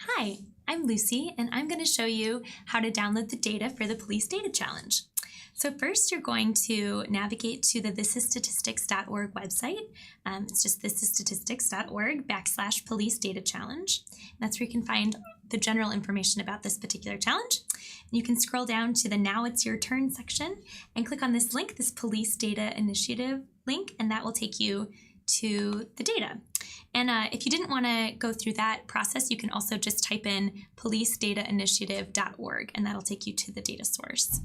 Hi, I'm Lucy, and I'm going to show you how to download the data for the Police Data Challenge. So first, you're going to navigate to the thisisstatistics.org website. It's just thisisstatistics.org/police data challenge. That's where you can find the general information about this particular challenge. And you can scroll down to the Now It's Your Turn section and click on this link, this Police Data Initiative link, and that will take you to the data. And if you didn't want to go through that process, you can also just type in policedatainitiative.org, and that'll take you to the data source.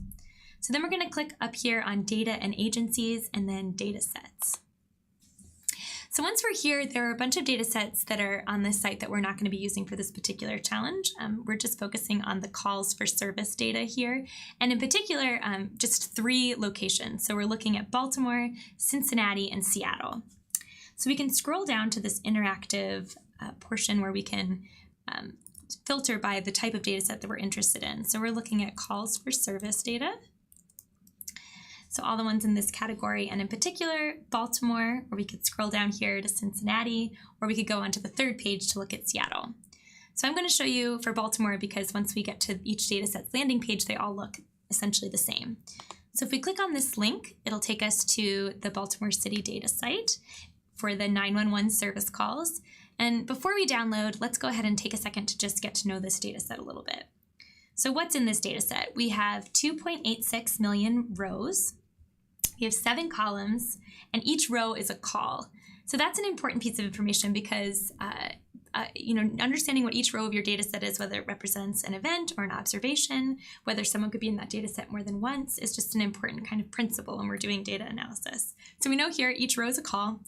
So then we're going to click up here on Data and Agencies, and then Data Sets. So once we're here, there are a bunch of data sets that are on this site that we're not going to be using for this particular challenge. We're just focusing on the calls for service data here, and in particular, just 3 locations. So we're looking at Baltimore, Cincinnati, and Seattle. So we can scroll down to this interactive portion where we can filter by the type of data set that we're interested in. So we're looking at calls for service data. So all the ones in this category, and in particular, Baltimore, or we could scroll down here to Cincinnati, or we could go onto the 3rd page to look at Seattle. So I'm going to show you for Baltimore because once we get to each data set's landing page, they all look essentially the same. So if we click on this link, it'll take us to the Baltimore City data site for the 911 service calls. And before we download, let's go ahead and take a second to just get to know this data set a little bit. So what's in this data set? We have 2.86 million rows. We have 7 columns, and each row is a call. So that's an important piece of information because understanding what each row of your data set is, whether it represents an event or an observation, whether someone could be in that data set more than once, is just an important kind of principle when we're doing data analysis. So we know here each row is a call.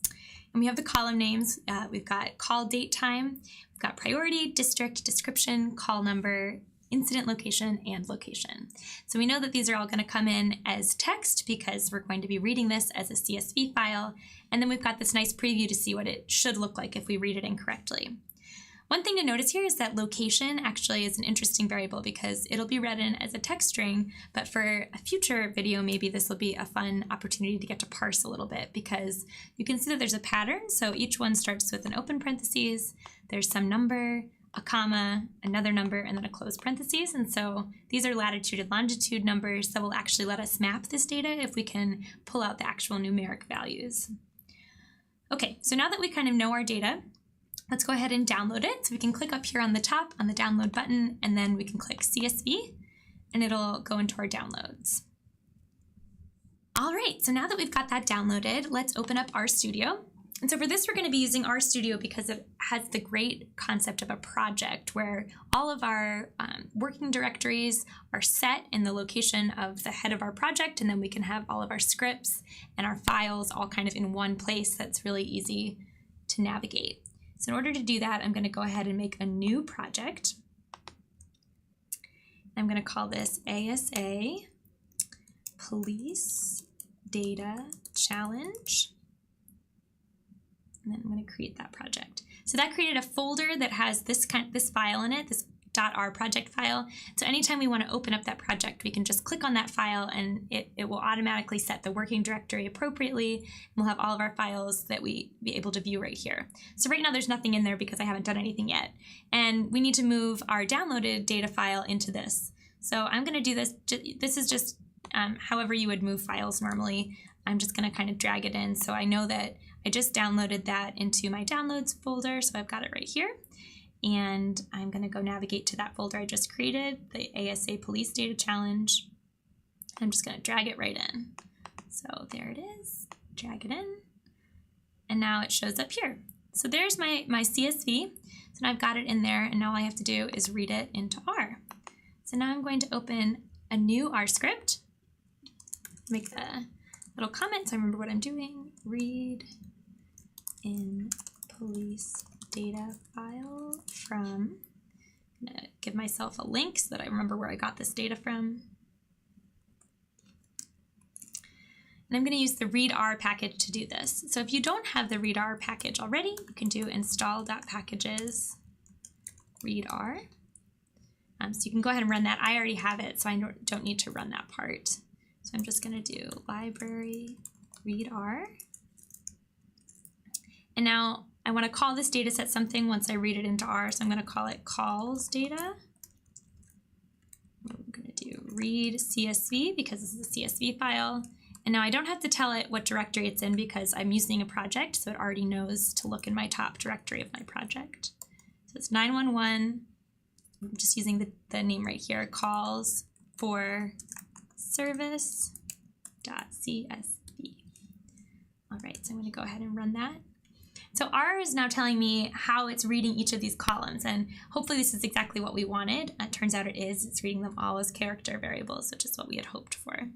And we have the column names. We've got call date time, we've got priority, district, description, call number, incident location, and location. So we know that these are all going to come in as text because we're going to be reading this as a CSV file. And then we've got this nice preview to see what it should look like if we read it incorrectly. One thing to notice here is that location actually is an interesting variable because it'll be read in as a text string, but for a future video, maybe this will be a fun opportunity to get to parse a little bit because you can see that there's a pattern. So each one starts with an open parentheses, there's some number, a comma, another number, and then a closed parentheses. And so these are latitude and longitude numbers that will actually let us map this data if we can pull out the actual numeric values. Okay, so now that we kind of know our data, let's go ahead and download it. So we can click up here on the top on the download button, and then we can click CSV, and it'll go into our downloads. All right, so now that we've got that downloaded, let's open up RStudio. And so for this, we're going to be using RStudio because it has the great concept of a project where all of our working directories are set in the location of the head of our project, and then we can have all of our scripts and our files all kind of in one place that's really easy to navigate. So in order to do that, I'm going to go ahead and make a new project. I'm going to call this ASA Police Data Challenge. And then I'm going to create that project. So that created a folder that has this file in it, this .r project file. So anytime we want to open up that project, we can just click on that file and it will automatically set the working directory appropriately. And we'll have all of our files that we be able to view right here. So right now there's nothing in there because I haven't done anything yet. And we need to move our downloaded data file into this. So I'm going to do this. This is just however you would move files normally. I'm just going to kind of drag it in. So I know that I just downloaded that into my downloads folder. So I've got it right here. And I'm going to go navigate to that folder I just created, the ASA Police Data Challenge. I'm just going to drag it right in. So there it is, drag it in, and now it shows up here. So there's my CSV. So now I've got it in there, and now all I have to do is read it into R. So now I'm going to open a new R script, make a little comment so I remember what I'm doing, read in police data file from, I'm going to give myself a link so that I remember where I got this data from. And I'm going to use the readr package to do this. So if you don't have the readr package already, you can do install.packages readr. So you can go ahead and run that. I already have it, so I don't need to run that part. So I'm just going to do library readr. And now I want to call this data set something once I read it into R, so I'm going to call it calls data. I'm going to do read CSV because this is a CSV file. And now I don't have to tell it what directory it's in because I'm using a project, so it already knows to look in my top directory of my project. So it's 911. I'm just using the name right here, calls for service.csv. All right, so I'm going to go ahead and run that. So R is now telling me how it's reading each of these columns, and hopefully this is exactly what we wanted. It turns out it is. It's reading them all as character variables, which is what we had hoped for.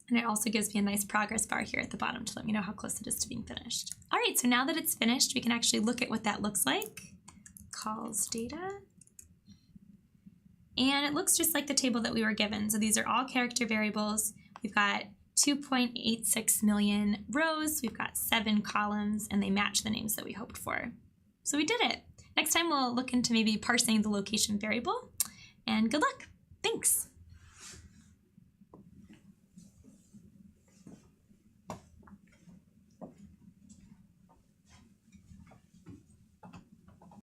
And it also gives me a nice progress bar here at the bottom to let me know how close it is to being finished. All right, so now that it's finished, we can actually look at what that looks like. Calls data. And it looks just like the table that we were given. So these are all character variables. We've got 2.86 million rows, we've got 7 columns, and they match the names that we hoped for. So we did it. Next time we'll look into maybe parsing the location variable, and good luck. Thanks.